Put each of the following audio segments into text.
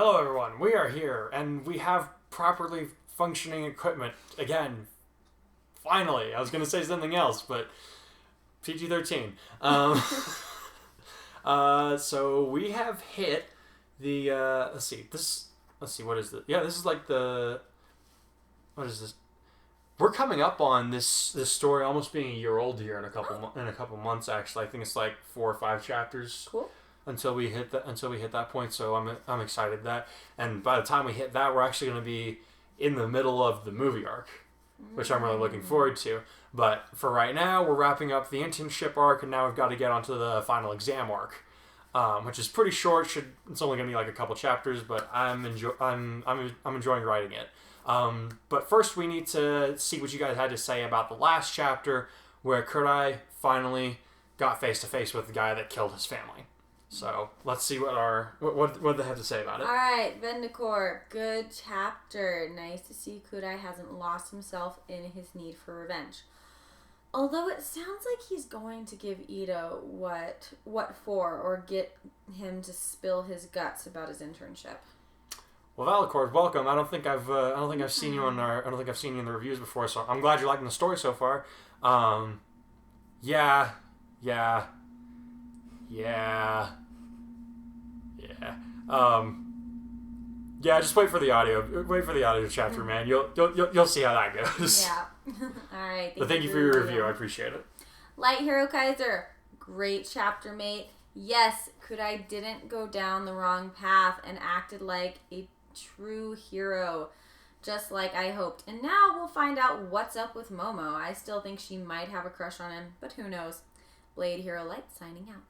Hello everyone, we are here, and we have properly functioning equipment again. Finally, I was going to say something else, but PG-13. So we have hit the, let's see, what is it? Yeah, this is like what is this? We're coming up on this story almost being a year old here in a couple months, actually. I think it's like 4 or 5 chapters. Cool. Until we hit that point, so I'm excited that, and by the time we hit that, we're actually going to be in the middle of the movie arc, which I'm really looking forward to. But for right now, we're wrapping up the internship arc, and now we've got to get onto the final exam arc, which is pretty short. It's only going to be like a couple chapters, but I'm enjoying writing it. But first, we need to see what you guys had to say about the last chapter, where Kurai finally got face to face with the guy that killed his family. So let's see what they have to say about it. All right, Vendicor, good chapter. Nice to see Kurai hasn't lost himself in his need for revenge. Although it sounds like he's going to give Iida what for, or get him to spill his guts about his internship. Well, Valicord, welcome. I don't think I've seen you in the reviews before, so I'm glad you're liking the story so far. Yeah. Just wait for the audio. Wait for the audio chapter, man. You'll see how that goes. Yeah. All right. Thank you for your review. I appreciate it. Light Hero Kaiser, great chapter, mate. Yes, Kurai didn't go down the wrong path and acted like a true hero, just like I hoped. And now we'll find out what's up with Momo. I still think she might have a crush on him, but who knows? Blade Hero Light signing out.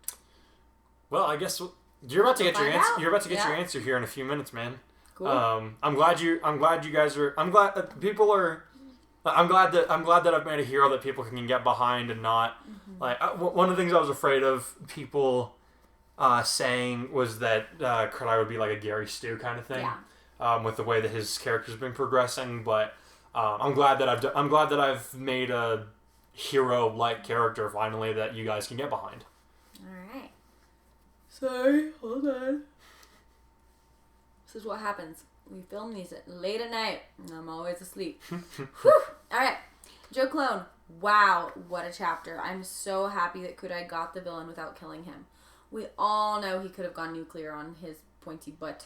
Well, I guess you're about to get your answer. You're about to get your answer here in a few minutes, man. Cool. I'm glad you guys are. I'm glad that people are. I'm glad that I've made a hero that people can get behind and not like. One of the things I was afraid of people saying was that Kurai would be like a Gary Stu kind of thing. Yeah. With the way that his character's been progressing, but I'm glad that I've made a hero-like character finally that you guys can get behind. All right. Sorry, hold on. This is what happens. We film these late at night, and I'm always asleep. Whew. All right. Joe Clone. Wow, what a chapter. I'm so happy that Kurai got the villain without killing him. We all know he could have gone nuclear on his pointy butt.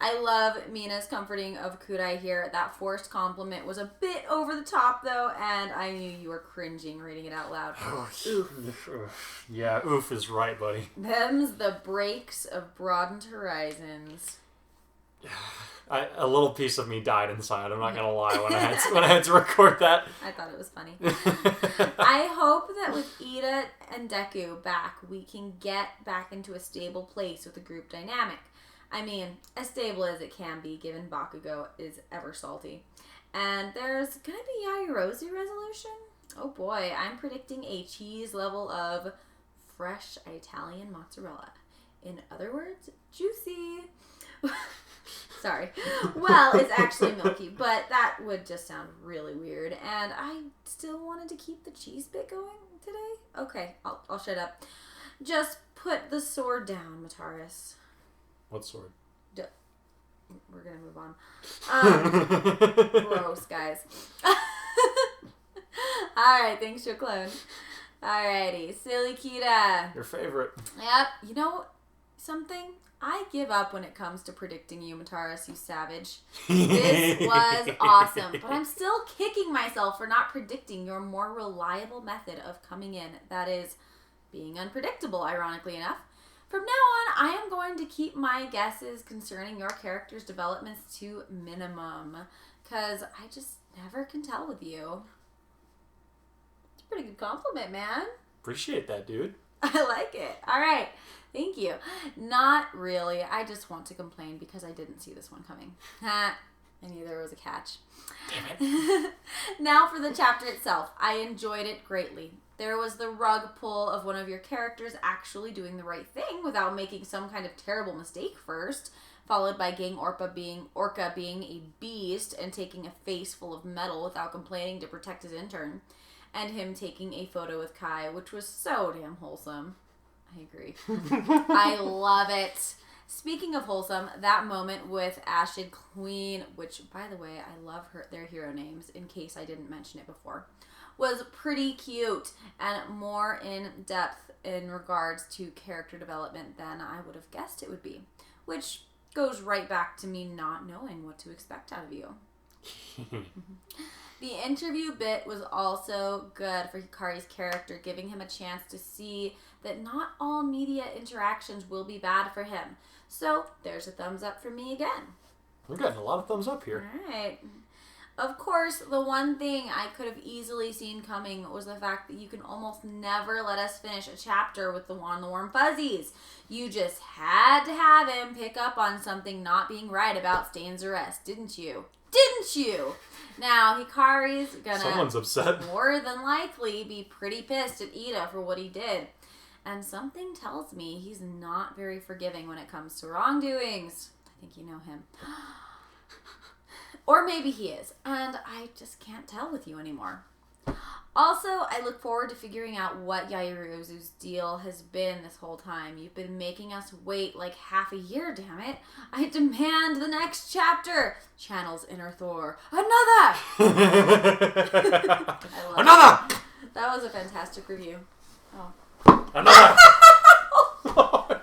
I love Mina's comforting of Kurai here. That forced compliment was a bit over the top, though, and I knew you were cringing reading it out loud. Oof. Yeah, oof is right, buddy. Them's the breaks of broadened horizons. A little piece of me died inside. I'm not gonna lie when I had to record that. I thought it was funny. I hope that with Iida and Deku back, we can get back into a stable place with the group dynamic. I mean, as stable as it can be, given Bakugo is ever salty. And there's gonna be Yaoyorozu resolution. Oh boy, I'm predicting a cheese level of fresh Italian mozzarella. In other words, juicy. Sorry. Well, it's actually milky, but that would just sound really weird. And I still wanted to keep the cheese bit going today. Okay, I'll shut up. Just put the sword down, Mataris. What sword? We're gonna move on. Gross, guys. Alright, thanks, your clone. Alrighty, Silly Kita. Your favorite. Yep. You know something? I give up when it comes to predicting you, Mataris, you savage. This was awesome, but I'm still kicking myself for not predicting your more reliable method of coming in. That is being unpredictable, ironically enough. From now on, I am going to keep my guesses concerning your character's developments to minimum, because I just never can tell with you. It's a pretty good compliment, man. Appreciate that, dude. I like it. All right. Thank you. Not really. I just want to complain because I didn't see this one coming. I knew there was a catch. Damn it. Now for the chapter itself. I enjoyed it greatly. There was the rug pull of one of your characters actually doing the right thing without making some kind of terrible mistake first, followed by Gang Orca being a beast and taking a face full of metal without complaining to protect his intern, and him taking a photo with Kai, which was so damn wholesome. I agree. I love it. Speaking of wholesome, that moment with Ashid Queen, which, by the way, I love their hero names, in case I didn't mention it before, was pretty cute and more in depth in regards to character development than I would have guessed it would be, which goes right back to me not knowing what to expect out of you. The interview bit was also good for Hikari's character, giving him a chance to see that not all media interactions will be bad for him. So, there's a thumbs up for me again. We're getting a lot of thumbs up here. Alright. Of course, the one thing I could have easily seen coming was the fact that you can almost never let us finish a chapter with the warm fuzzies. You just had to have him pick up on something not being right about Stain's arrest, didn't you? Didn't you? Now, Hikari's gonna Someone's upset. More than likely be pretty pissed at Iida for what he did. And something tells me he's not very forgiving when it comes to wrongdoings. I think you know him. Or maybe he is, and I just can't tell with you anymore. Also, I look forward to figuring out what Yaoyorozu's deal has been this whole time. You've been making us wait like half a year, damn it. I demand the next chapter. Channel's inner Thor. Another! Another! It. That was a fantastic review. Oh. Another! That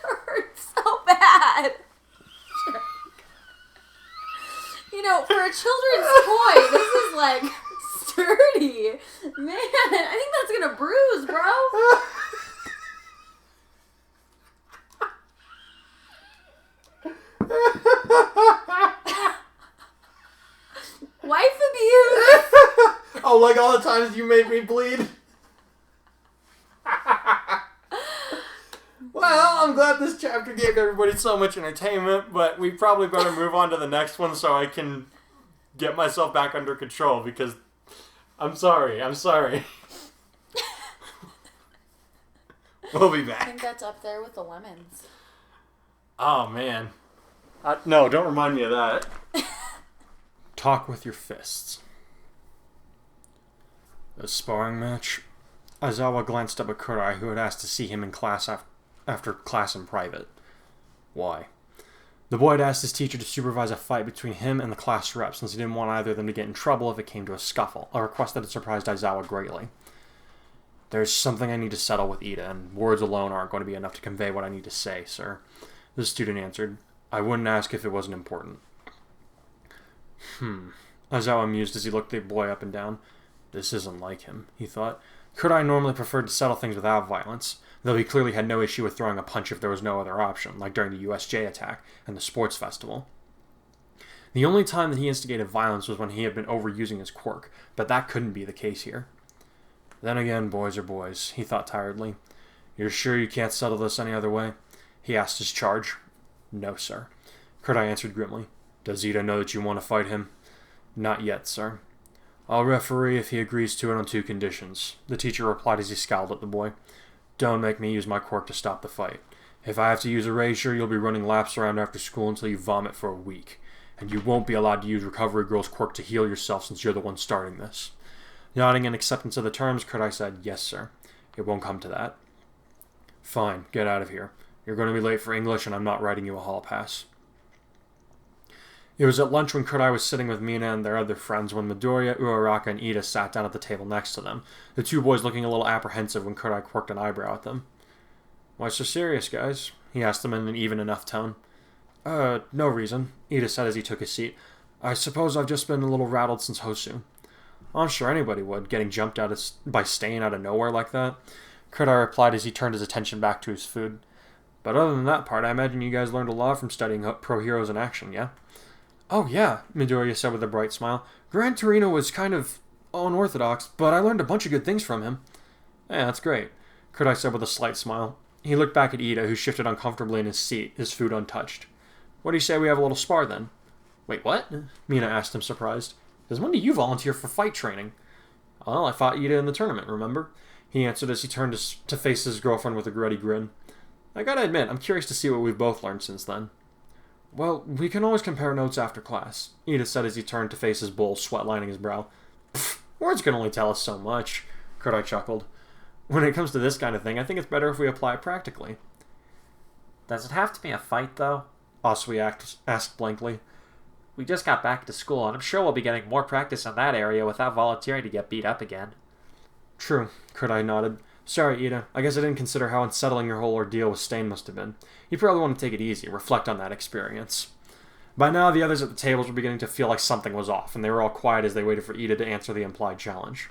hurt so bad. You know, for a children's toy, this is like sturdy. Man, I think that's gonna bruise, bro. Wife abuse. Oh, like all the times you made me bleed? Well, I'm glad this chapter gave everybody so much entertainment, but we probably better move on to the next one so I can get myself back under control, because I'm sorry. We'll be back. I think that's up there with the lemons. Oh, man. No, don't remind me of that. Talk with your fists. A sparring match? Aizawa glanced up at Kurai, who had asked to see him in class after class in private. Why? The boy had asked his teacher to supervise a fight between him and the class rep, since he didn't want either of them to get in trouble if it came to a scuffle, a request that had surprised Aizawa greatly. There's something I need to settle with Iida, and words alone aren't going to be enough to convey what I need to say, sir. The student answered. I wouldn't ask if it wasn't important. Aizawa mused as he looked the boy up and down. This isn't like him, he thought. Kurai normally preferred to settle things without violence, though he clearly had no issue with throwing a punch if there was no other option, like during the USJ attack and the sports festival. The only time that he instigated violence was when he had been overusing his quirk, but that couldn't be the case here. Then again, boys are boys, he thought tiredly. You're sure you can't settle this any other way? He asked his charge. No, sir. Kurai answered grimly. Does Iida know that you want to fight him? Not yet, sir. I'll referee if he agrees to it on 2 conditions, the teacher replied as he scowled at the boy. Don't make me use my quirk to stop the fight. If I have to use erasure, you'll be running laps around after school until you vomit for a week. And you won't be allowed to use Recovery Girl's quirk to heal yourself since you're the one starting this. Nodding in acceptance of the terms, Kurai said, Yes, sir. It won't come to that. Fine, get out of here. You're going to be late for English and I'm not writing you a hall pass. It was at lunch when Kurai was sitting with Mina and their other friends when Midoriya, Uraraka, and Iida sat down at the table next to them, the 2 boys looking a little apprehensive when Kurai quirked an eyebrow at them. Why so serious, guys? He asked them in an even enough tone. No reason, Iida said as he took his seat. I suppose I've just been a little rattled since Hosu. I'm sure anybody would, getting jumped by staying out of nowhere like that. Kurai replied as he turned his attention back to his food. But other than that part, I imagine you guys learned a lot from studying pro heroes in action, yeah? Oh yeah, Midoriya said with a bright smile. Gran Torino was kind of unorthodox, but I learned a bunch of good things from him. Yeah, that's great, Kurai said with a slight smile. He looked back at Iida, who shifted uncomfortably in his seat, his food untouched. What do you say we have a little spar then? Wait, what? Mina asked him, surprised. Since when do you volunteer for fight training? Well, I fought Iida in the tournament, remember? He answered as he turned to face his girlfriend with a gritty grin. I gotta admit, I'm curious to see what we've both learned since then. Well, we can always compare notes after class, Iida said as he turned to face his bull, sweat lining his brow. Pfft, words can only tell us so much, Kurai chuckled. When it comes to this kind of thing, I think it's better if we apply it practically. Does it have to be a fight, though? Osui asked blankly. We just got back to school, and I'm sure we'll be getting more practice in that area without volunteering to get beat up again. True, Kurai nodded. Sorry, Iida. I guess I didn't consider how unsettling your whole ordeal with Stain must have been. You probably want to take it easy, reflect on that experience. By now, the others at the tables were beginning to feel like something was off, and they were all quiet as they waited for Iida to answer the implied challenge.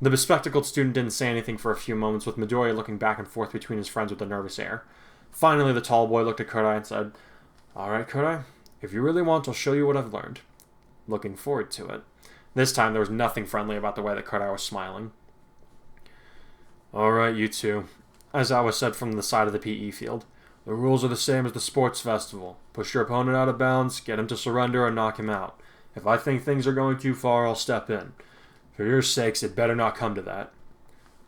The bespectacled student didn't say anything for a few moments, with Midoriya looking back and forth between his friends with a nervous air. Finally, the tall boy looked at Kurai and said, All right, Kurai, if you really want, I'll show you what I've learned. Looking forward to it. This time, there was nothing friendly about the way that Kurai was smiling. All right, you two, Aizawa said from the side of the PE field. The rules are the same as the sports festival. Push your opponent out of bounds, get him to surrender, and knock him out. If I think things are going too far, I'll step in. For your sakes, it better not come to that.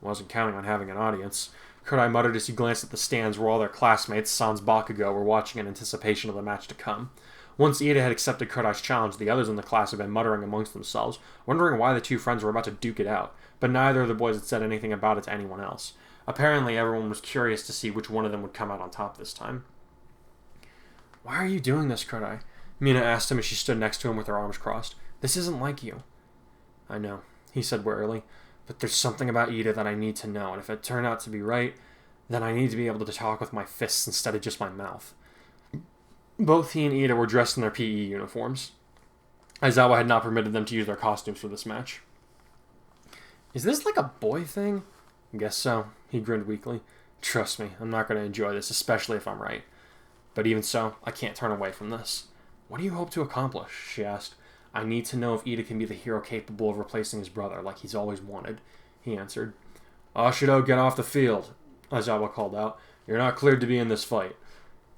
Wasn't counting on having an audience. Kurai muttered as he glanced at the stands where all their classmates, sans Bakugo, were watching in anticipation of the match to come. Once Iida had accepted Kurai's challenge, the others in the class had been muttering amongst themselves, wondering why the two friends were about to duke it out, but neither of the boys had said anything about it to anyone else. Apparently, everyone was curious to see which one of them would come out on top this time. Why are you doing this, Kurai? Mina asked him as she stood next to him with her arms crossed. This isn't like you. I know, he said wearily, but there's something about Iida that I need to know, and if it turned out to be right, then I need to be able to talk with my fists instead of just my mouth. Both he and Iida were dressed in their PE uniforms. Aizawa had not permitted them to use their costumes for this match. Is this like a boy thing? Guess so, he grinned weakly. Trust me, I'm not going to enjoy this, especially if I'm right. But even so, I can't turn away from this. What do you hope to accomplish? She asked. I need to know if Iida can be the hero capable of replacing his brother, like he's always wanted, he answered. Ashido, get off the field, Aizawa called out. You're not cleared to be in this fight.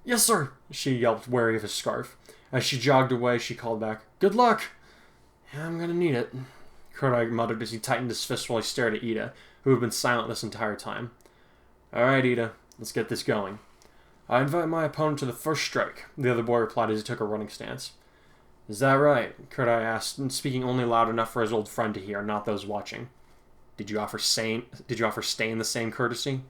Yes, sir, she yelped, wary of his scarf. As she jogged away, she called back, Good luck! Yeah, I'm gonna need it, Kurai muttered as he tightened his fist while he stared at Iida, who had been silent this entire time. All right, Iida, let's get this going. I invite my opponent to the first strike, the other boy replied as he took a running stance. Is that right? Kurai asked, speaking only loud enough for his old friend to hear, not those watching. Did you offer Stain the same courtesy?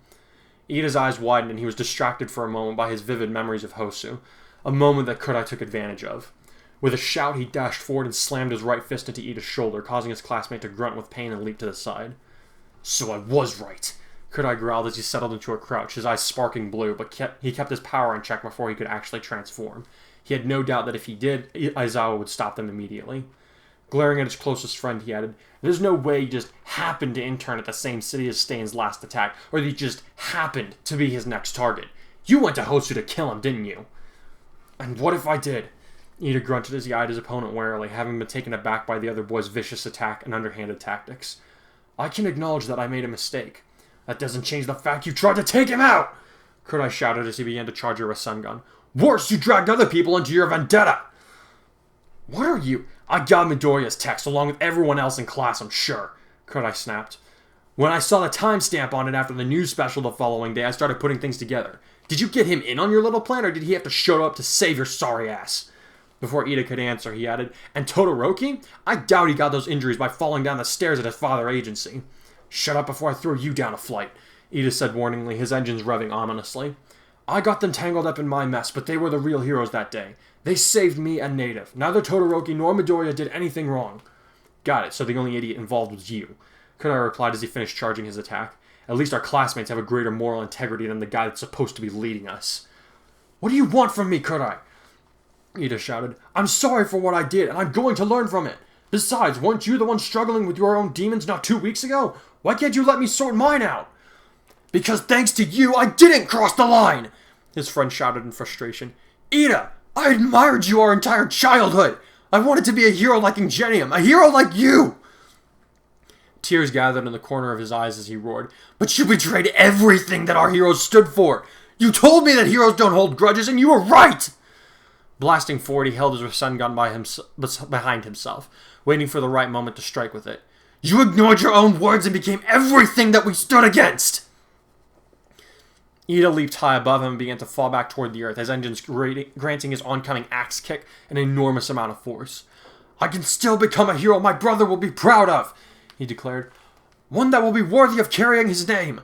Iida's eyes widened and he was distracted for a moment by his vivid memories of Hosu, a moment that Kurai took advantage of. With a shout, he dashed forward and slammed his right fist into Iida's shoulder, causing his classmate to grunt with pain and leap to the side. So I was right, Kurai growled as he settled into a crouch, his eyes sparking blue, but he kept his power in check before he could actually transform. He had no doubt that if he did, Aizawa would stop them immediately. Glaring at his closest friend, he added, There's no way you just happened to intern at the same city as Stain's last attack, or that you just happened to be his next target. You went to Hosu to kill him, didn't you? And what if I did? Iida grunted as he eyed his opponent warily, having been taken aback by the other boy's vicious attack and underhanded tactics. I can acknowledge that I made a mistake. That doesn't change the fact you tried to take him out! Kurai shouted as he began to charge her Rasengan. Worse, you dragged other people into your vendetta! What are you? I got Midoriya's text along with everyone else in class, I'm sure, Kurai snapped. When I saw the timestamp on it after the news special the following day, I started putting things together. Did you get him in on your little plan, or did he have to show up to save your sorry ass? Before Iida could answer, he added, And Todoroki? I doubt he got those injuries by falling down the stairs at his father agency. Shut up before I throw you down a flight, Iida said warningly, his engines revving ominously. I got them tangled up in my mess, but they were the real heroes that day. They saved me and Native. Neither Todoroki nor Midoriya did anything wrong. Got it, so the only idiot involved was you, Kurai replied as he finished charging his attack. At least our classmates have a greater moral integrity than the guy that's supposed to be leading us. What do you want from me, Kurai? Iida shouted. I'm sorry for what I did, and I'm going to learn from it. Besides, weren't you the one struggling with your own demons not 2 weeks ago? Why can't you let me sort mine out? Because thanks to you, I didn't cross the line! His friend shouted in frustration. Iida, I admired you our entire childhood! I wanted to be a hero like Ingenium, a hero like you! Tears gathered in the corner of his eyes as he roared. But you betrayed everything that our heroes stood for! You told me that heroes don't hold grudges, and you were right! Blasting forward, he held his Rasengan behind himself, waiting for the right moment to strike with it. You ignored your own words and became everything that we stood against! Iida leaped high above him and began to fall back toward the earth, his engines granting his oncoming axe kick an enormous amount of force. I can still become a hero my brother will be proud of, he declared. One that will be worthy of carrying his name.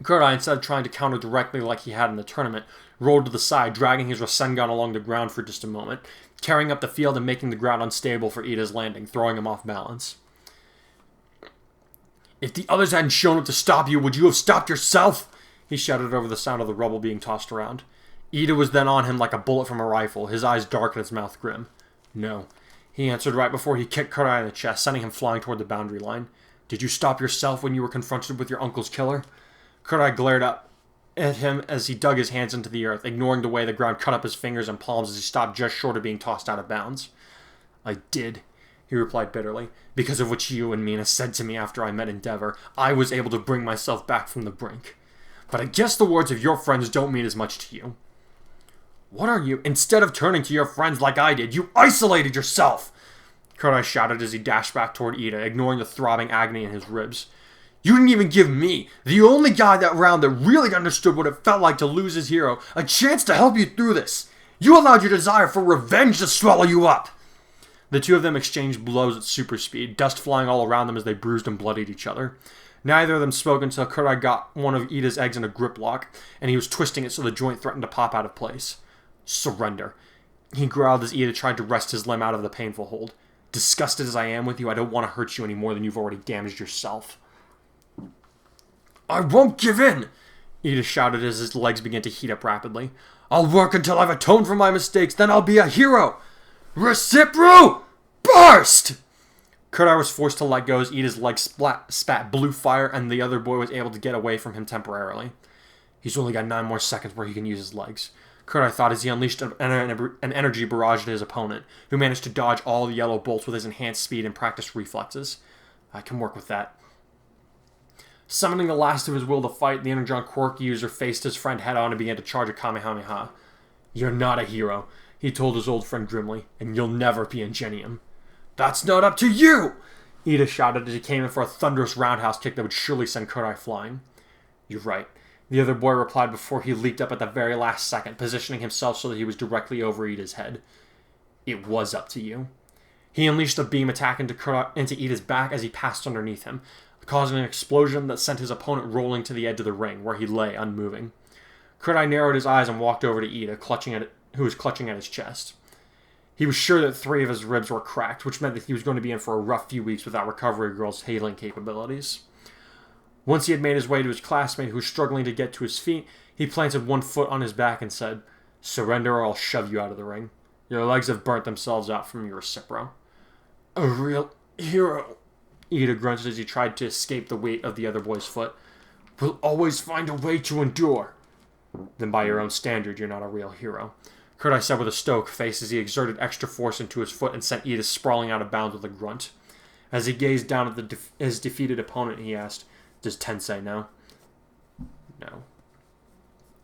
Kurai, instead of trying to counter directly like he had in the tournament, rolled to the side, dragging his Rasengan along the ground for just a moment, tearing up the field and making the ground unstable for Iida's landing, throwing him off balance. "If the others hadn't shown up to stop you, would you have stopped yourself?" he shouted over the sound of the rubble being tossed around. Iida was then on him like a bullet from a rifle, his eyes dark and his mouth grim. "No," he answered right before he kicked Kurai in the chest, sending him flying toward the boundary line. "Did you stop yourself when you were confronted with your uncle's killer?" Kurai glared up at him as he dug his hands into the earth, ignoring the way the ground cut up his fingers and palms as he stopped just short of being tossed out of bounds. "I did," he replied bitterly. "Because of what you and Mina said to me after I met Endeavor, I was able to bring myself back from the brink. But I guess the words of your friends don't mean as much to you." "What are you? Instead of turning to your friends like I did, you isolated yourself!" Kurai shouted as he dashed back toward Iida, ignoring the throbbing agony in his ribs. "You didn't even give me, the only guy around that really understood what it felt like to lose his hero, a chance to help you through this. You allowed your desire for revenge to swallow you up." The two of them exchanged blows at super speed, dust flying all around them as they bruised and bloodied each other. Neither of them spoke until Kurai got one of Iida's eggs in a grip lock, and he was twisting it so the joint threatened to pop out of place. "Surrender," he growled as Iida tried to wrest his limb out of the painful hold. "Disgusted as I am with you, I don't want to hurt you any more than you've already damaged yourself." "I won't give in!" Iida shouted as his legs began to heat up rapidly. "I'll work until I've atoned for my mistakes, then I'll be a hero! Recipro! Burst!" Kurai was forced to let go as Iida's legs spat blue fire, and the other boy was able to get away from him temporarily. "He's only got 9 more seconds where he can use his legs," Kurai thought as he unleashed an energy barrage at his opponent, who managed to dodge all the yellow bolts with his enhanced speed and practiced reflexes. "I can work with that." Summoning the last of his will to fight, the Energon Quirk user faced his friend head-on and began to charge a Kamehameha. "You're not a hero," he told his old friend grimly, "and you'll never be Ingenium." "That's not up to you!" Iida shouted as he came in for a thunderous roundhouse kick that would surely send Kurai flying. "You're right," the other boy replied before he leaped up at the very last second, positioning himself so that he was directly over Iida's head. "It was up to you." He unleashed a beam attack into Iida's back as he passed underneath him, causing an explosion that sent his opponent rolling to the edge of the ring, where he lay unmoving. Kurai narrowed his eyes and walked over to Iida, who was clutching at his chest. He was sure that 3 of his ribs were cracked, which meant that he was going to be in for a rough few weeks without Recovery Girl's healing capabilities. Once he had made his way to his classmate, who was struggling to get to his feet, he planted one foot on his back and said, "Surrender or I'll shove you out of the ring. Your legs have burnt themselves out from your Recipro." "A real hero," Iida grunted as he tried to escape the weight of the other boy's foot. "Will always find a way to endure." "Then by your own standard, you're not a real hero," Kurai said with a stoic face as he exerted extra force into his foot and sent Iida sprawling out of bounds with a grunt. As he gazed down at his defeated opponent, he asked, "Does Tensei know?" "No."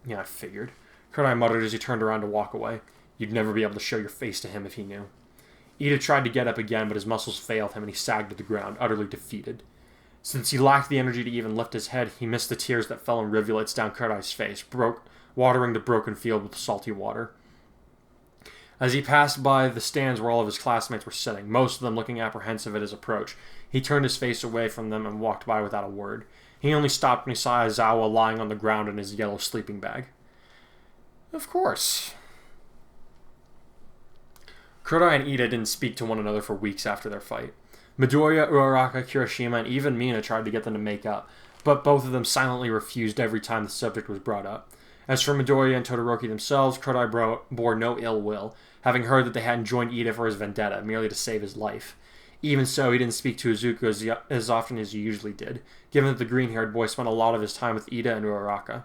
"Yeah, I figured," Kurai muttered as he turned around to walk away. "You'd never be able to show your face to him if he knew." Iida tried to get up again, but his muscles failed him and he sagged to the ground, utterly defeated. Since he lacked the energy to even lift his head, he missed the tears that fell in rivulets down Kurai's face, watering the broken field with salty water. As he passed by the stands where all of his classmates were sitting, most of them looking apprehensive at his approach, he turned his face away from them and walked by without a word. He only stopped when he saw Aizawa lying on the ground in his yellow sleeping bag. "Of course." Kurai and Iida didn't speak to one another for weeks after their fight. Midoriya, Uraraka, Kirishima, and even Mina tried to get them to make up, but both of them silently refused every time the subject was brought up. As for Midoriya and Todoroki themselves, Kurai bore no ill will, having heard that they hadn't joined Iida for his vendetta, merely to save his life. Even so, he didn't speak to Izuku as often as he usually did, given that the green-haired boy spent a lot of his time with Iida and Uraraka.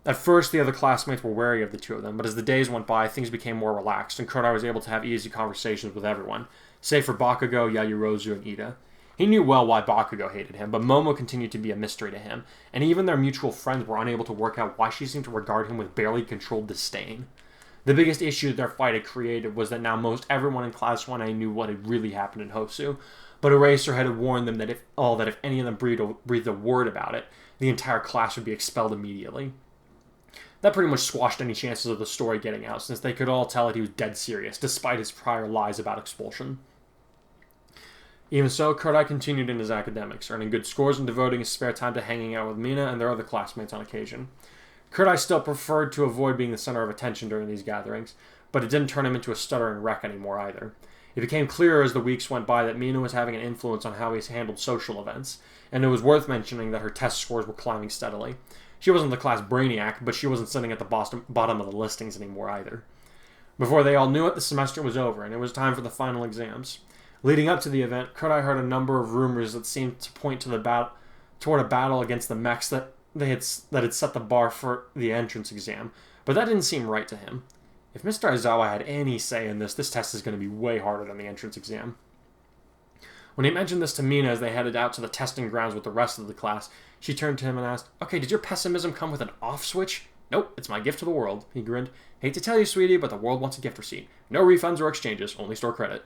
At first, the other classmates were wary of the two of them, but as the days went by, things became more relaxed, and Kurai was able to have easy conversations with everyone, save for Bakugo, Yaoyorozu, and Iida. He knew well why Bakugo hated him, but Momo continued to be a mystery to him, and even their mutual friends were unable to work out why she seemed to regard him with barely controlled disdain. The biggest issue their fight had created was that now most everyone in Class 1A knew what had really happened in Hosu, but Eraser had warned them that if any of them breathed a word about it, the entire class would be expelled immediately. That pretty much squashed any chances of the story getting out, since they could all tell that he was dead serious, despite his prior lies about expulsion. Even so, Kurai continued in his academics, earning good scores and devoting his spare time to hanging out with Mina and their other classmates on occasion. Kurai still preferred to avoid being the center of attention during these gatherings, but it didn't turn him into a stuttering wreck anymore either. It became clearer as the weeks went by that Mina was having an influence on how he handled social events, and it was worth mentioning that her test scores were climbing steadily. She wasn't the class brainiac, but she wasn't sitting at the bottom of the listings anymore either. Before they all knew it, the semester was over, and it was time for the final exams. Leading up to the event, Kurai heard a number of rumors that seemed to point to toward a battle against the mechs that had set the bar for the entrance exam, but that didn't seem right to him. If Mr. Aizawa had any say in this test is going to be way harder than the entrance exam. When he mentioned this to Mina as they headed out to the testing grounds with the rest of the class, she turned to him and asked, "Okay, did your pessimism come with an off switch?" "Nope, it's my gift to the world," he grinned. "Hate to tell you, sweetie, but the world wants a gift receipt. No refunds or exchanges, only store credit."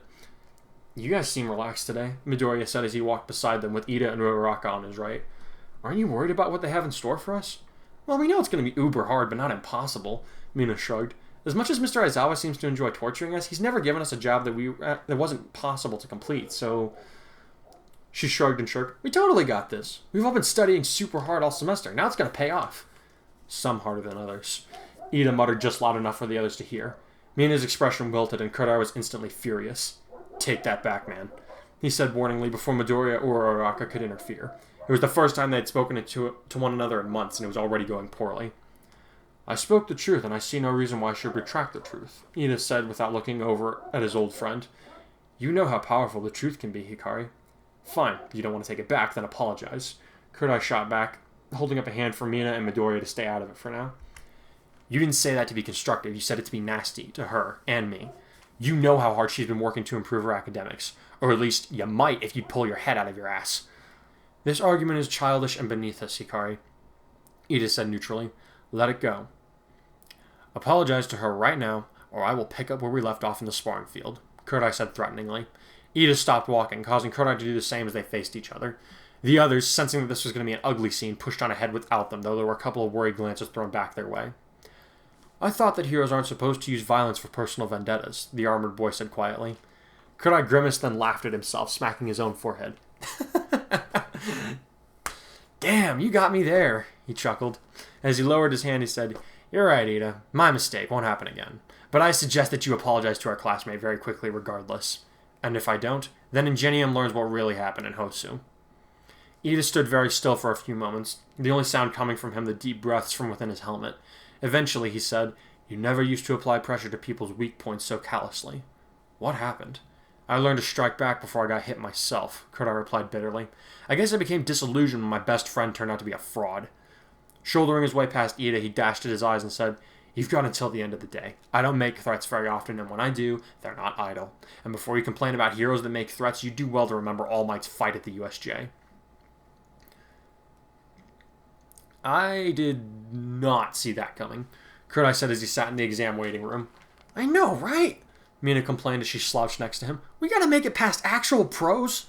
"You guys seem relaxed today," Midoriya said as he walked beside them with Iida and Uraraka on his right. "Aren't you worried about what they have in store for us?" "Well, we know it's going to be uber hard, but not impossible," Mina shrugged. "As much as Mr. Aizawa seems to enjoy torturing us, he's never given us a job that wasn't possible to complete, so..." She shrugged and shrugged. "We totally got this. We've all been studying super hard all semester. Now it's going to pay off." "Some harder than others," Iida muttered just loud enough for the others to hear. Mina's expression wilted and Kurai was instantly furious. "Take that back, man," he said warningly before Midoriya or Uraraka could interfere. It was the first time they had spoken to one another in months, and it was already going poorly. "I spoke the truth, and I see no reason why I should retract the truth," Iida said without looking over at his old friend. "You know how powerful the truth can be, Hikari." "Fine, if you don't want to take it back, then apologize." Kurai shot back, holding up a hand for Mina and Midoriya to stay out of it for now. "You didn't say that to be constructive, you said it to be nasty, to her, and me. You know how hard she's been working to improve her academics. Or at least, you might if you'd pull your head out of your ass." "This argument is childish and beneath us, Hikari," Iida said neutrally. "Let it go. Apologize to her right now, or I will pick up where we left off in the sparring field," Kurai said threateningly. Iida stopped walking, causing Kurai to do the same as they faced each other. The others, sensing that this was going to be an ugly scene, pushed on ahead without them, though there were a couple of worried glances thrown back their way. "I thought that heroes aren't supposed to use violence for personal vendettas," the armored boy said quietly. Kurai grimaced, then laughed at himself, smacking his own forehead. "Damn, you got me there," he chuckled. As he lowered his hand, he said, "You're right, Iida. My mistake. Won't happen again. But I suggest that you apologize to our classmate very quickly regardless. And if I don't, then Ingenium learns what really happened in Hosu." Iida stood very still for a few moments, the only sound coming from him the deep breaths from within his helmet. Eventually, he said, "You never used to apply pressure to people's weak points so callously." "What happened?" "I learned to strike back before I got hit myself," Kurai replied bitterly. "I guess I became disillusioned when my best friend turned out to be a fraud." Shouldering his way past Iida, he dashed at his eyes and said, "You've got until the end of the day. I don't make threats very often, and when I do, they're not idle. And before you complain about heroes that make threats, you do well to remember All Might's fight at the USJ." "I did not see that coming," Kurai said as he sat in the exam waiting room. "I know, right?" Mina complained as she slouched next to him. "We gotta make it past actual pros."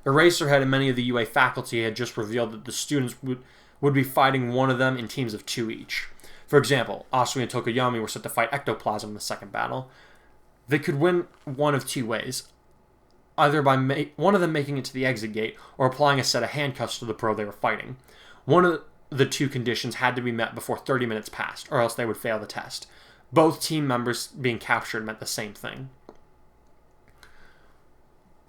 Eraserhead and many of the UA faculty had just revealed that the students would be fighting one of them in teams of 2 each. For example, Asui and Tokoyami were set to fight Ectoplasm in the second battle. They could win one of 2 ways, either by one of them making it to the exit gate or applying a set of handcuffs to the pro they were fighting. One of the 2 conditions had to be met before 30 minutes passed, or else they would fail the test. Both team members being captured meant the same thing.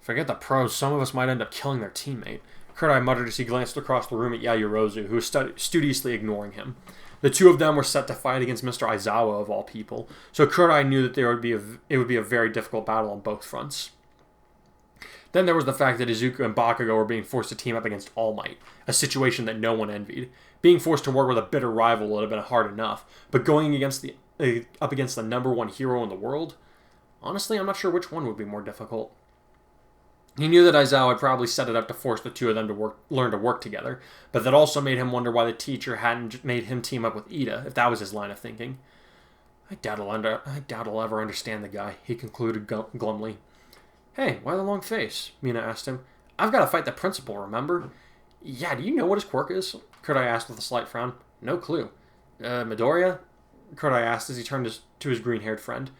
"Forget the pros, some of us might end up killing their teammate," Kurai muttered as he glanced across the room at Yaoyorozu, who was studiously ignoring him. The 2 of them were set to fight against Mr. Aizawa, of all people, so Kurai knew that it would be a very difficult battle on both fronts. Then there was the fact that Izuku and Bakugo were being forced to team up against All Might, a situation that no one envied. Being forced to work with a bitter rival would have been hard enough, but going up against the number 1 hero in the world? Honestly, I'm not sure which one would be more difficult. He knew that Aizawa had probably set it up to force the 2 of them to learn to work together, but that also made him wonder why the teacher hadn't made him team up with Iida, if that was his line of thinking. I doubt I'll ever understand the guy," he concluded glumly. "Hey, why the long face?" Mina asked him. "I've got to fight the principal, remember?" "Yeah, do you know what his quirk is?" Kurai asked with a slight frown. "No clue." Midoriya?" Kurai asked as he turned to his green-haired friend.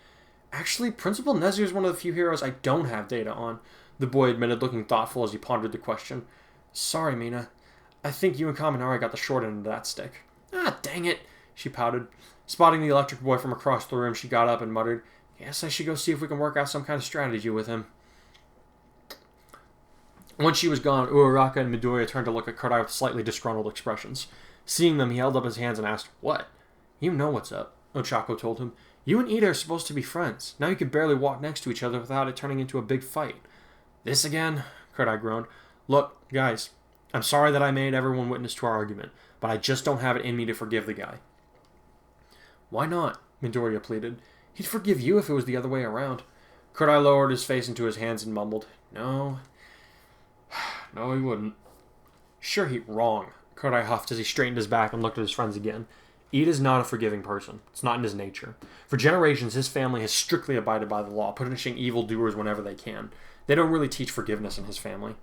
"Actually, Principal Nezu is one of the few heroes I don't have data on," the boy admitted, looking thoughtful as he pondered the question. "Sorry, Mina. I think you and Kaminari got the short end of that stick." "Ah, dang it. she pouted. Spotting the electric boy from across the room, she got up and muttered, "Guess I should go see if we can work out some kind of strategy with him." Once she was gone, Uraraka and Midoriya turned to look at Kurai with slightly disgruntled expressions. Seeing them, he held up his hands and asked, "What?" "You know what's up," Ochako told him. "You and Iida are supposed to be friends. Now you can barely walk next to each other without it turning into a big fight." "This again?" Kurai groaned. "Look, guys, I'm sorry that I made everyone witness to our argument, but I just don't have it in me to forgive the guy." "Why not?" Midoriya pleaded. "He'd forgive you if it was the other way around." Kurai lowered his face into his hands and mumbled, "No, no, he wouldn't." "Sure, he's wrong," Kurai huffed as he straightened his back and looked at his friends again. Iida's not a forgiving person. It's not in his nature. For generations, his family has strictly abided by the law, punishing evildoers whenever they can. They don't really teach forgiveness in his family.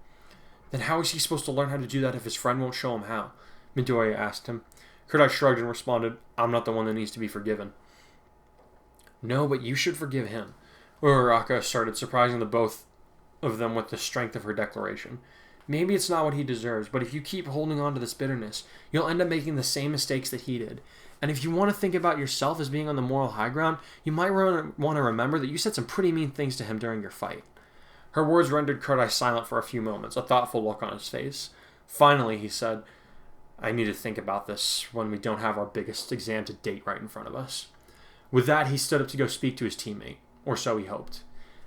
"Then how is he supposed to learn how to do that if his friend won't show him how?" Midoriya asked him. Kurai shrugged and responded, "I'm not the one that needs to be forgiven." "No, but you should forgive him," Uraraka asserted, surprising the both of them with the strength of her declaration. "Maybe it's not what he deserves, but if you keep holding on to this bitterness, you'll end up making the same mistakes that he did. And if you want to think about yourself as being on the moral high ground, you might want to remember that you said some pretty mean things to him during your fight." Her words rendered Kurai silent for a few moments, a thoughtful look on his face. Finally, he said, "I need to think about this when we don't have our biggest exam to date right in front of us." With that, he stood up to go speak to his teammate, or so he hoped.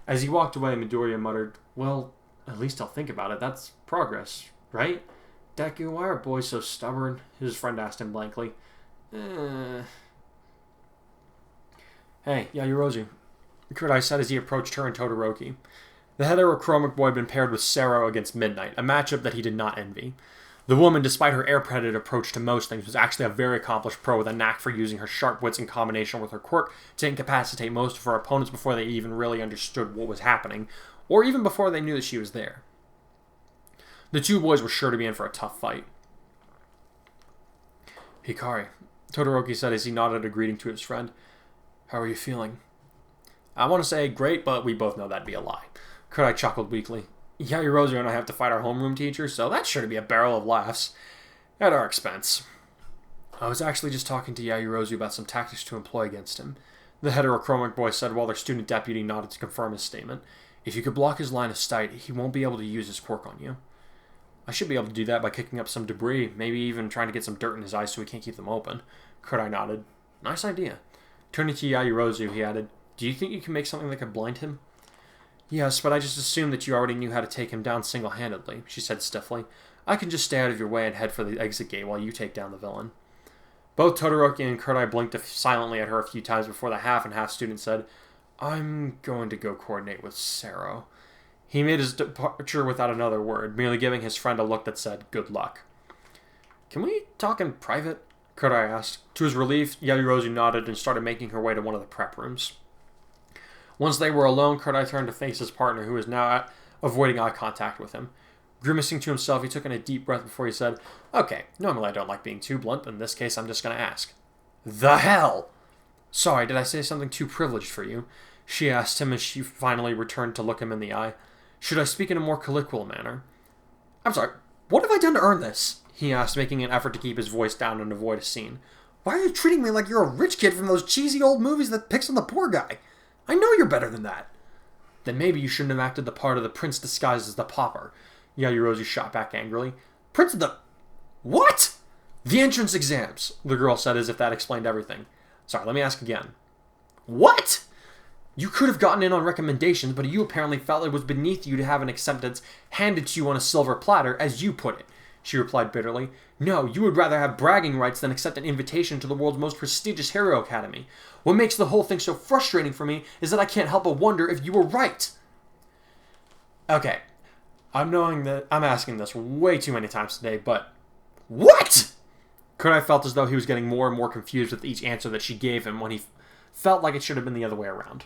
As he walked away, Midoriya muttered, "Well, at least I'll think about it. That's progress, right?" "Deku, why are boys so stubborn?" his friend asked him blankly. Hey, Yaoyorozu," Kurai said as he approached her and Todoroki. The heterochromic boy had been paired with Sero against Midnight, a matchup that he did not envy. The woman, despite her air-predated approach to most things, was actually a very accomplished pro with a knack for using her sharp wits in combination with her quirk to incapacitate most of her opponents before they even really understood what was happening, or even before they knew that she was there. The two boys were sure to be in for a tough fight. "Hikari," Todoroki said as he nodded a greeting to his friend. "How are you feeling?" "I want to say great, but we both know that'd be a lie." Kurai chuckled weakly. "Yaoyorozu and I have to fight our homeroom teacher, so that's sure to be a barrel of laughs. At our expense." "I was actually just talking to Yaoyorozu about some tactics to employ against him," the heterochromic boy said while their student deputy nodded to confirm his statement. "If you could block his line of sight, he won't be able to use his quirk on you." "I should be able to do that by kicking up some debris, maybe even trying to get some dirt in his eyes so he can't keep them open." Kurai nodded. "Nice idea." Turning to Yaoyorozu, he added, "Do you think you can make something that could blind him?" "Yes, but I just assumed that you already knew how to take him down single-handedly," she said stiffly. "I can just stay out of your way and head for the exit gate while you take down the villain." Both Todoroki and Kurai blinked silently at her a few times before the half-and-half student said, "I'm going to go coordinate with Sero." He made his departure without another word, merely giving his friend a look that said, "Good luck." "Can we talk in private?" Kurai asked. To his relief, Yaoyorozu nodded and started making her way to one of the prep rooms. Once they were alone, Kurai turned to face his partner, who was now avoiding eye contact with him. Grimacing to himself, he took in a deep breath before he said, "Okay, normally I don't like being too blunt, but in this case I'm just going to ask." "The hell?" "Sorry, did I say something too privileged for you?" she asked him as she finally returned to look him in the eye. "Should I speak in a more colloquial manner?" "I'm sorry, what have I done to earn this?" he asked, making an effort to keep his voice down and avoid a scene. "Why are you treating me like you're a rich kid from those cheesy old movies that picks on the poor guy? I know you're better than that." "Then maybe you shouldn't have acted the part of the prince disguised as the pauper," Yaoyorozu shot back angrily. "Prince of the... what?" "The entrance exams," the girl said as if that explained everything. "Sorry, let me ask again." "What?" "You could have gotten in on recommendations, but you apparently felt it was beneath you to have an acceptance handed to you on a silver platter, as you put it," she replied bitterly. "No, you would rather have bragging rights than accept an invitation to the world's most prestigious hero academy. What makes the whole thing so frustrating for me is that I can't help but wonder if you were right." Okay, I'm asking this way too many times today, but... what? Kurai felt as though he was getting more and more confused with each answer that she gave him when he felt like it should have been the other way around.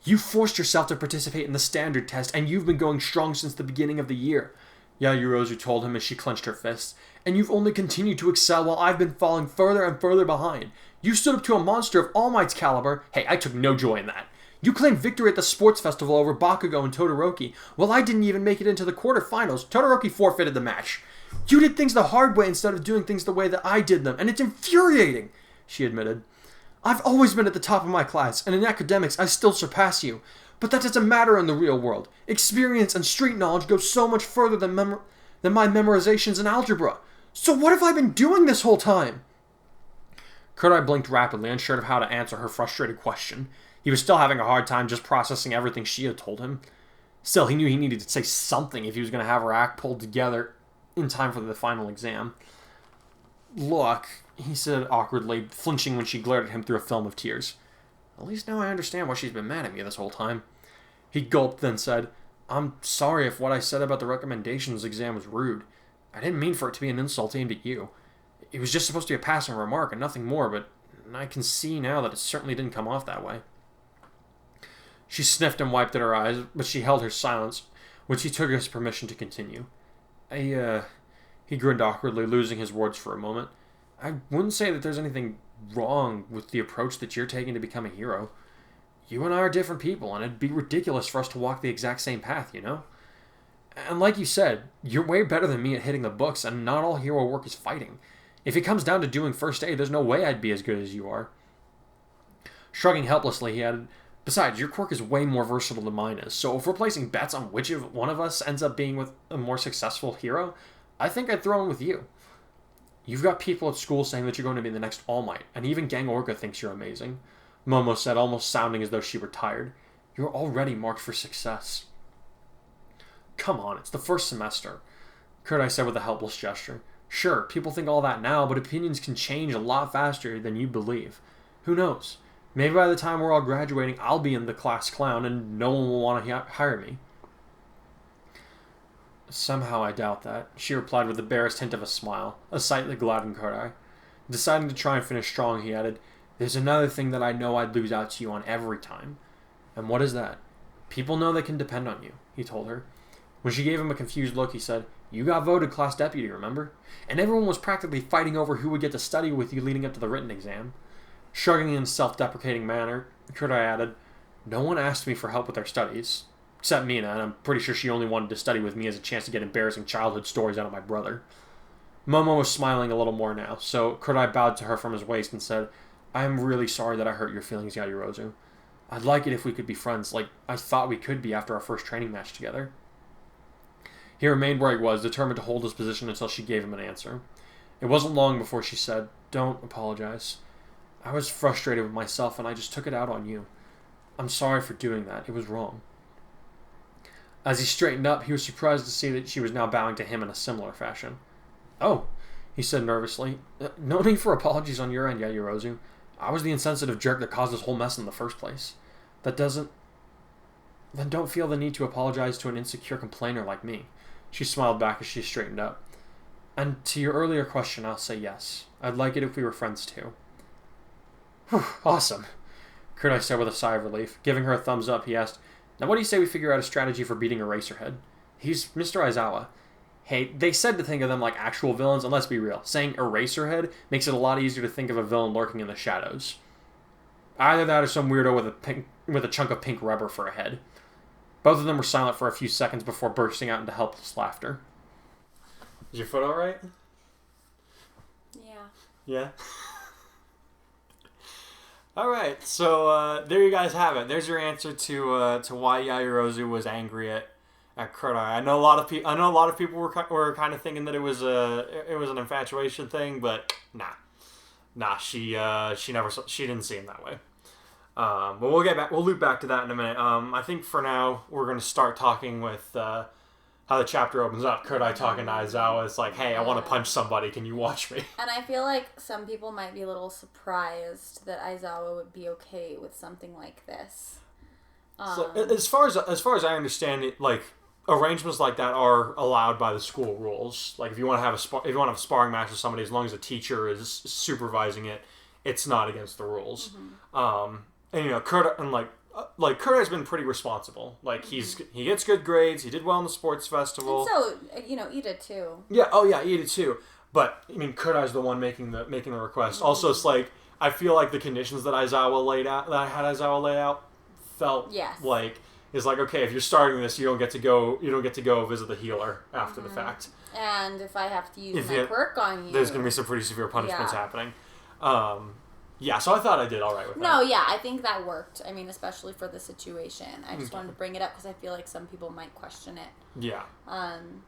"You forced yourself to participate in the standard test, and you've been going strong since the beginning of the year," Yaoyorozu told him as she clenched her fists. "And you've only continued to excel while I've been falling further and further behind. You stood up to a monster of All Might's caliber. Hey, I took no joy in that. You claimed victory at the sports festival over Bakugo and Todoroki. Well, I didn't even make it into the quarterfinals. Todoroki forfeited the match. You did things the hard way instead of doing things the way that I did them, and it's infuriating. she admitted. I've always been at the top of my class, and in academics I still surpass you. But that doesn't matter in the real world. Experience and street knowledge go so much further than my memorizations in algebra. So what have I been doing this whole time? Kurai blinked rapidly, unsure of how to answer her frustrated question. He was still having a hard time just processing everything she had told him. Still, he knew he needed to say something if he was going to have her act pulled together in time for the final exam. Look, he said awkwardly, flinching when she glared at him through a film of tears. At least now I understand why she's been mad at me this whole time. He gulped, then said, I'm sorry if what I said about the recommendations exam was rude. I didn't mean for it to be an insult aimed at you. It was just supposed to be a passing remark and nothing more, but I can see now that it certainly didn't come off that way. She sniffed and wiped at her eyes, but she held her silence, which he took as permission to continue. He grinned awkwardly, losing his words for a moment. I wouldn't say that there's anything wrong with the approach that you're taking to become a hero. You and I are different people, and it'd be ridiculous for us to walk the exact same path, you know? And like you said, you're way better than me at hitting the books, and not all hero work is fighting. If it comes down to doing first aid, there's no way I'd be as good as you are. Shrugging helplessly, he added, besides, your quirk is way more versatile than mine is, so if we're placing bets on which of one of us ends up being with a more successful hero, I think I'd throw in with you. You've got people at school saying that you're going to be the next All Might, and even Gang Orca thinks you're amazing, Momo said, almost sounding as though she were tired. You're already marked for success. Come on, it's the first semester, Kurai said with a helpless gesture. Sure, people think all that now, but opinions can change a lot faster than you believe. Who knows? Maybe by the time we're all graduating, I'll be in the class clown and no one will want to hire me. Somehow I doubt that, she replied with the barest hint of a smile, a sight that gladdened Kurai. Deciding to try and finish strong, he added, There's another thing that I know I'd lose out to you on every time. And what is that? People know they can depend on you, he told her. When she gave him a confused look, he said, You got voted class deputy, remember? And everyone was practically fighting over who would get to study with you leading up to the written exam. Shrugging in a self-deprecating manner, Kurai added, No one asked me for help with their studies. Except Mina, and I'm pretty sure she only wanted to study with me as a chance to get embarrassing childhood stories out of my brother. Momo was smiling a little more now, so Kurai bowed to her from his waist and said, I am really sorry that I hurt your feelings, Yaoyorozu. I'd like it if we could be friends, like I thought we could be after our first training match together. He remained where he was, determined to hold his position until she gave him an answer. It wasn't long before she said, Don't apologize. I was frustrated with myself and I just took it out on you. I'm sorry for doing that. It was wrong. As he straightened up, he was surprised to see that she was now bowing to him in a similar fashion. Oh, he said nervously. No need for apologies on your end, Yaoyorozu. I was the insensitive jerk that caused this whole mess in the first place. Then don't feel the need to apologize to an insecure complainer like me. She smiled back as she straightened up. And to your earlier question, I'll say yes. I'd like it if we were friends too. Whew, awesome, Kurai said with a sigh of relief. Giving her a thumbs up, he asked, Now what do you say we figure out a strategy for beating Eraserhead? He's Mr. Aizawa. Hey, they said to think of them like actual villains, and let's be real. Saying Eraserhead makes it a lot easier to think of a villain lurking in the shadows. Either that or some weirdo with a chunk of pink rubber for a head. Both of them were silent for a few seconds before bursting out into helpless laughter. Is your foot alright? Yeah. Yeah? Alright, so there you guys have it. There's your answer to why Yaoyorozu was angry at Kurai. I know a lot of people were kind of thinking that it was an infatuation thing, but nah. She didn't see him that way. But we'll loop back to that in a minute. I think for now we're going to start talking with how the chapter opens up. Kurai talking to Aizawa. It's like, hey, I want to punch somebody. Can you watch me? And I feel like some people might be a little surprised that Aizawa would be okay with something like this. So, as far as I understand it, like arrangements like that are allowed by the school rules. Like if you want to have a sparring match with somebody, as long as a teacher is supervising it, it's not against the rules. Mm-hmm. And you know, Kurai's been pretty responsible. Like he gets good grades. He did well in the sports festival. And so Iida too. Yeah. Oh yeah, Iida too. But I mean, Kurai's the one making the request. Mm-hmm. Also, it's like I feel like the conditions that I had Aizawa lay out felt like is like, okay, if you're starting this, you don't get to go visit the healer after the fact. And if I have to use my quirk on you, there's going to be some pretty severe punishments happening. Yeah, so I thought I did all right with that. No, yeah, I think that worked. I mean, especially for the situation. I just wanted to bring it up because I feel like some people might question it. Yeah. And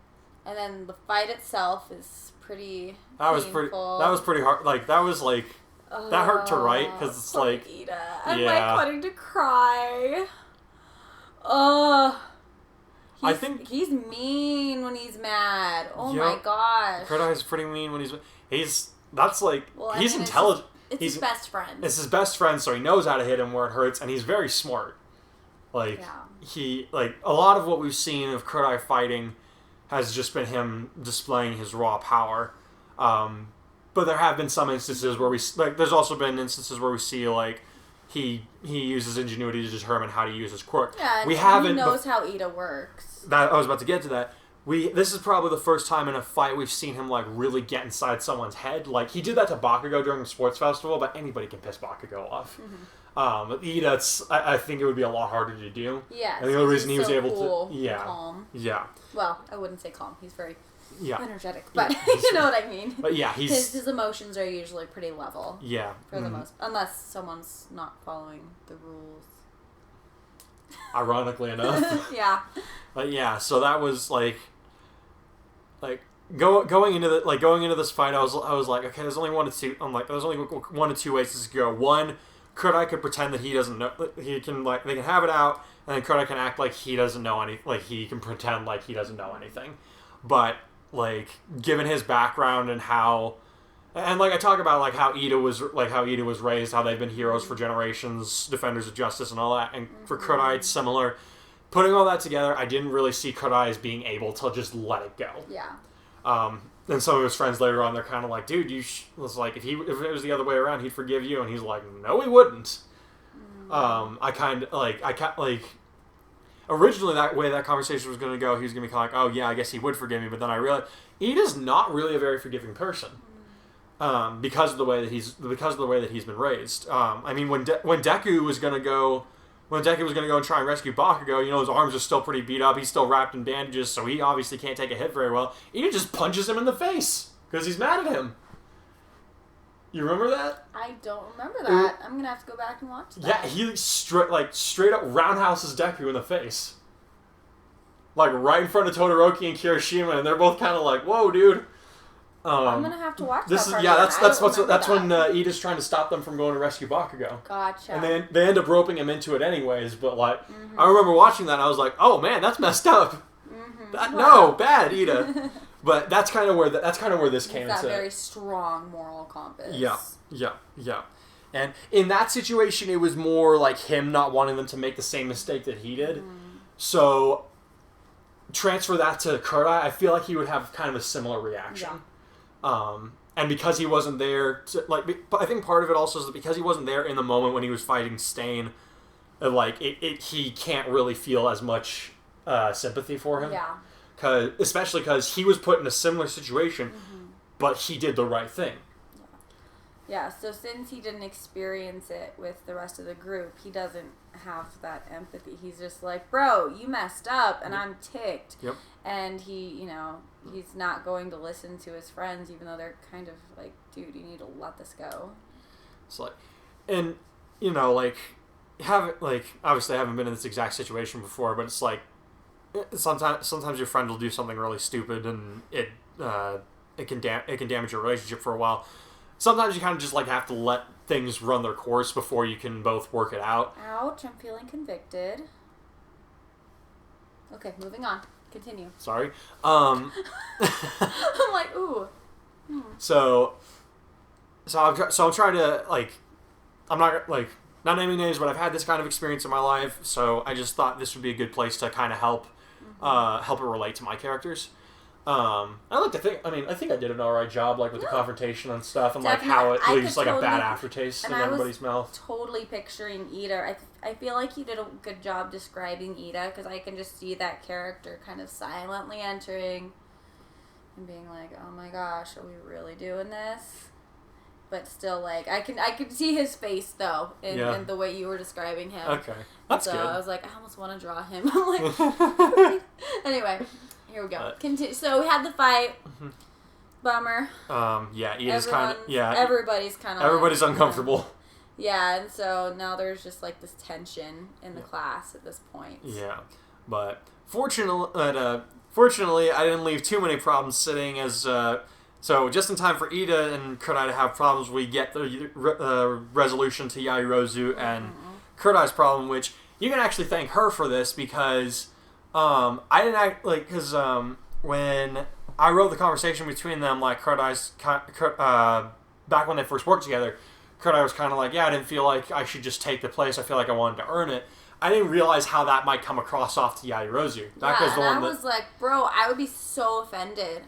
then the fight itself is pretty That was painful. That was pretty hard. Like, that was like... that hurt to write, because it's poor like... Iida. I'm like wanting to cry. I think... He's mean when he's mad. Oh Yep. my gosh. Kurai's pretty mean when he's... That's like... Well, he's intelligent. It's his best friend. It's his best friend, so he knows how to hit him where it hurts, and he's very smart. Like, he... Like, a lot of what we've seen of Kurai fighting has just been him displaying his raw power. But there have been some instances where we... Like, there's also been instances where we see, like, he uses ingenuity to determine how to use his quirk. Yeah, we haven't... He knows how Iida works. I was about to get to that. This is probably the first time in a fight we've seen him, like, really get inside someone's head. Like, he did that to Bakugo during the sports festival, but anybody can piss Bakugo off. Mm-hmm. But Iida, I think it would be a lot harder to do. Yeah. And the only reason he was able cool to... Yeah. Calm. Yeah. Well, I wouldn't say calm. He's very energetic. Yeah, But you know what I mean. But yeah, his emotions are usually pretty level. Yeah. For the most... Unless someone's not following the rules. Ironically enough. Yeah. But yeah, so that was like going into this fight, I was like, okay, there's only one of two ways this could go. One, Kurai could pretend that he doesn't know. He can they can have it out, and then Kurai can act like he doesn't know any. Like he can pretend like he doesn't know anything. But like given his background and how. And like I talk about like how Iida was raised, how they've been heroes for generations, defenders of justice and all that, and for Kurai it's similar. Putting all that together, I didn't really see Kurai as being able to just let it go. Yeah. And some of his friends later on, they're kind of like, dude, was like if it was the other way around, he'd forgive you, and he's like, no, he wouldn't. Originally that way that conversation was going to go, he was going to be kind of like, oh yeah, I guess he would forgive me, but then I realized Iida's not really a very forgiving person. Because of the way that he's been raised. I mean, when Deku was gonna go and try and rescue Bakugo, you know, his arms are still pretty beat up. He's still wrapped in bandages, so he obviously can't take a hit very well. Iida just punches him in the face because he's mad at him. You remember that? I don't remember that. I'm gonna have to go back and watch that. Yeah, he straight up roundhouses Deku in the face, like right in front of Todoroki and Kirishima, and they're both kind of like, "Whoa, dude." I'm gonna have to watch this. That That's when Iida's trying to stop them from going to rescue Bakugo. Gotcha. And they end up roping him into it anyways. But like, I remember watching that, and I was like, "Oh man, that's messed up. No, bad Iida." But that's kind of where this came into. That very strong moral compass. Yeah. And in that situation, it was more like him not wanting them to make the same mistake that he did. So transfer that to Kurai, I feel like he would have kind of a similar reaction. Yeah. And because he wasn't there, I think part of it also is that because he wasn't there in the moment when he was fighting Stain, he can't really feel as much sympathy for him. Yeah. Especially because he was put in a similar situation, but he did the right thing. Yeah, so since he didn't experience it with the rest of the group, he doesn't have that empathy. He's just like, bro, you messed up, and I'm ticked. Yep. And he's not going to listen to his friends, even though they're kind of like, dude, you need to let this go. It's like, and, you know, obviously I haven't been in this exact situation before, but it's like, sometimes your friend will do something really stupid, and it can damage your relationship for a while. Sometimes you kind of just have to let things run their course before you can both work it out. Ouch, I'm feeling convicted. Okay, moving on. Continue. Sorry. I'm like, ooh. So I'm trying to I'm not naming names, but I've had this kind of experience in my life, so I just thought this would be a good place to kind of help it relate to my characters. I think I did an alright job, with the confrontation and stuff, and how it leaves a bad aftertaste in everybody's mouth. Totally picturing Iida. I feel like you did a good job describing Iida, because I can just see that character kind of silently entering and being like, "Oh my gosh, are we really doing this?" But still, I can see his face though in the way you were describing him. Okay, that's good. I was like, I almost want to draw him. I'm like, anyway. Here we go. Continue. So we had the fight. Bummer. Yeah, Iida's kind of. Yeah. Everybody's uncomfortable. Yeah, and so now there's just like this tension in the class at this point. Yeah, but fortunately, I didn't leave too many problems sitting. So just in time for Iida and Kurai to have problems, we get the resolution to Yaoyorozu and Kurai's problem, which you can actually thank her for this because I didn't act like because when I wrote the conversation between them, like Kurai's back when they first worked together, Kurai was kind of like, yeah, I didn't feel like I should just take the place. I feel like I wanted to earn it. I didn't realize how that might come across off to Yaoyorozu. I was like, bro, I would be so offended.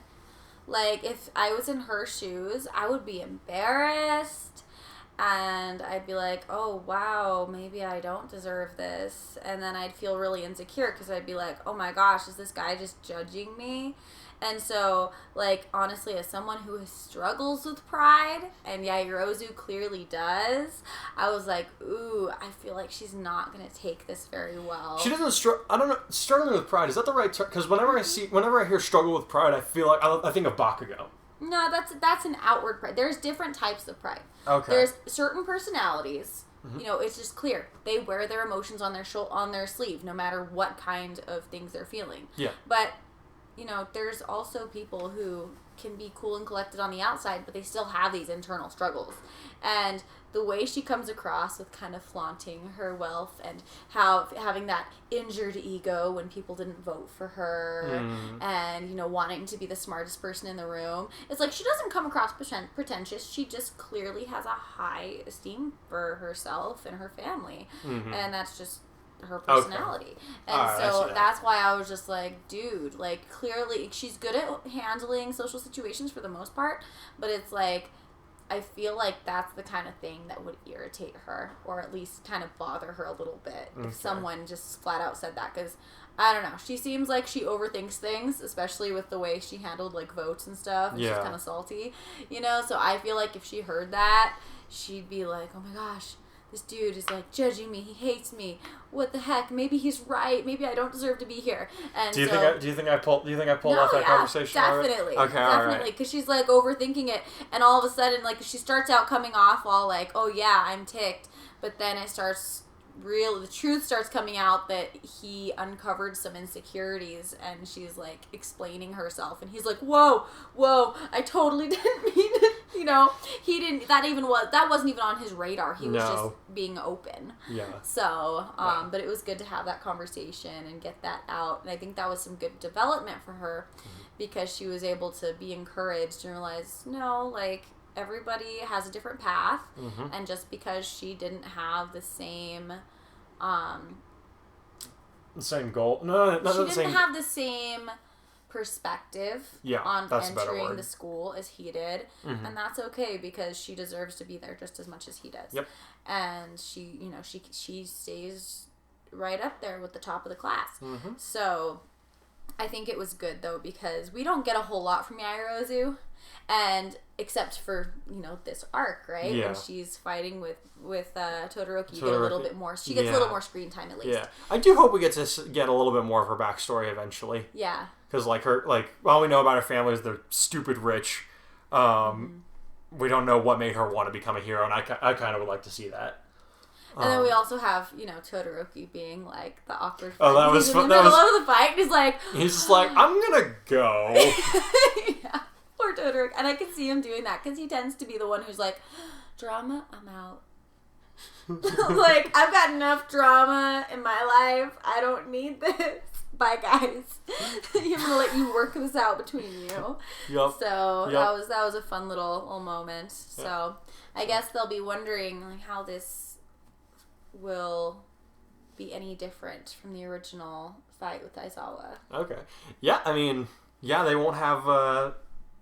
Like, if I was in her shoes, I would be embarrassed. And I'd be like, oh, wow, maybe I don't deserve this. And then I'd feel really insecure because I'd be like, oh my gosh, is this guy just judging me? And so, like, honestly, as someone who struggles with pride, and Yaoyorozu clearly does, I was like, ooh, I feel like she's not going to take this very well. She doesn't I don't know, struggling with pride, is that the right term? Because whenever I hear struggle with pride, I feel like, I think of Bakugo. No, that's an outward pride. There's different types of pride. Okay. There's certain personalities, you know, it's just clear. They wear their emotions on their sleeve, no matter what kind of things they're feeling. Yeah. But you know, there's also people who can be cool and collected on the outside, but they still have these internal struggles. And the way she comes across with kind of flaunting her wealth and having that injured ego when people didn't vote for her and, you know, wanting to be the smartest person in the room. It's like she doesn't come across pretentious. She just clearly has a high esteem for herself and her family. And that's just her personality. Okay. And so that's why I was just like, dude, like, clearly she's good at handling social situations for the most part, but it's like, I feel like that's the kind of thing that would irritate her, or at least kind of bother her a little bit if someone just flat out said that, because I don't know, she seems like she overthinks things, especially with the way she handled like votes and stuff, and she's kind of salty, you know. So I feel like if she heard that, she'd be like, oh my gosh, this dude is like judging me. He hates me. What the heck? Maybe he's right. Maybe I don't deserve to be here. And do you think I pulled off that conversation? Definitely. Okay, definitely. Because she's like overthinking it, and all of a sudden, like, she starts out coming off all like, "Oh yeah, I'm ticked," but then the truth starts coming out that he uncovered some insecurities, and she's like explaining herself, and he's like, whoa, I totally didn't mean it. You know, that wasn't even on his radar. He was just being open. Yeah. So, but it was good to have that conversation and get that out, and I think that was some good development for her, because she was able to be encouraged and realize, no, like, everybody has a different path, and just because she didn't have the same goal, she didn't have the same perspective on entering the school as he did, and that's okay, because she deserves to be there just as much as he does. Yep. And she, you know, she stays right up there with the top of the class. So I think it was good though, because we don't get a whole lot from Yaoyorozu, and except for, you know, this arc, right? Yeah. When she's fighting with Todoroki, you get a little bit more. She gets a little more screen time at least. Yeah, I do hope we get to get a little bit more of her backstory eventually. Yeah. Because all we know about her family is they're stupid rich. We don't know what made her want to become a hero, and I kind of would like to see that. And then we also have, you know, Todoroki being like the awkward friend. Oh, that was fun. In the middle of the fight, he's just like, I'm gonna go. Yeah, poor Todoroki. And I can see him doing that, because he tends to be the one who's like, drama, I'm out. Like, I've got enough drama in my life. I don't need this. Bye, guys. I'm gonna let you work this out between you. Yep. So that was a fun little moment. Yep. So I guess they'll be wondering, like, how this will be any different from the original fight with Aizawa. Okay. Yeah, I mean, they won't have.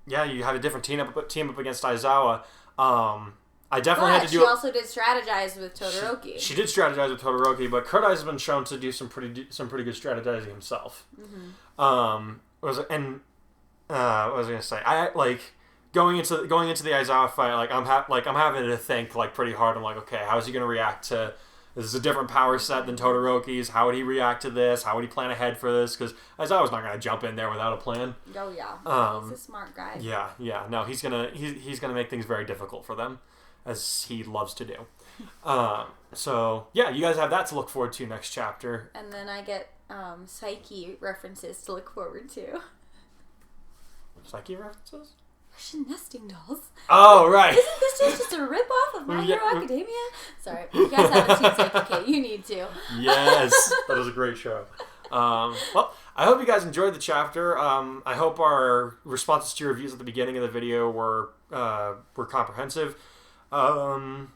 You have a different team up against Aizawa. I definitely had to do. She also did strategize with Todoroki. She did strategize with Todoroki, but Kurai has been shown to do some pretty good strategizing himself. What was I gonna say? I like going into the Aizawa fight. Like I'm having to think like pretty hard. I'm like, okay, how is he gonna react to? This is a different power set than Todoroki's. How would he react to this? How would he plan ahead for this? Because Aizawa's not gonna jump in there without a plan. Oh yeah, he's a smart guy. Yeah. No, he's gonna make things very difficult for them. as he loves to do. So yeah, you guys have that to look forward to next chapter. And then I get Psyche references to look forward to. Psyche references? Russian nesting dolls. Oh, right. Isn't this just a rip-off of My Hero Academia? Sorry, if you guys haven't seen Psyche Kate, you need to. Yes, that is a great show. Well, I hope you guys enjoyed the chapter. I hope our responses to your reviews at the beginning of the video were comprehensive. I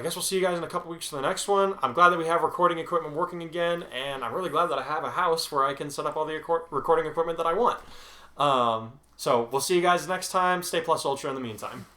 guess we'll see you guys in a couple weeks for the next one. I'm glad that we have recording equipment working again, and I'm really glad that I have a house where I can set up all the recording equipment that I want. So we'll see you guys next time. Stay plus ultra in the meantime.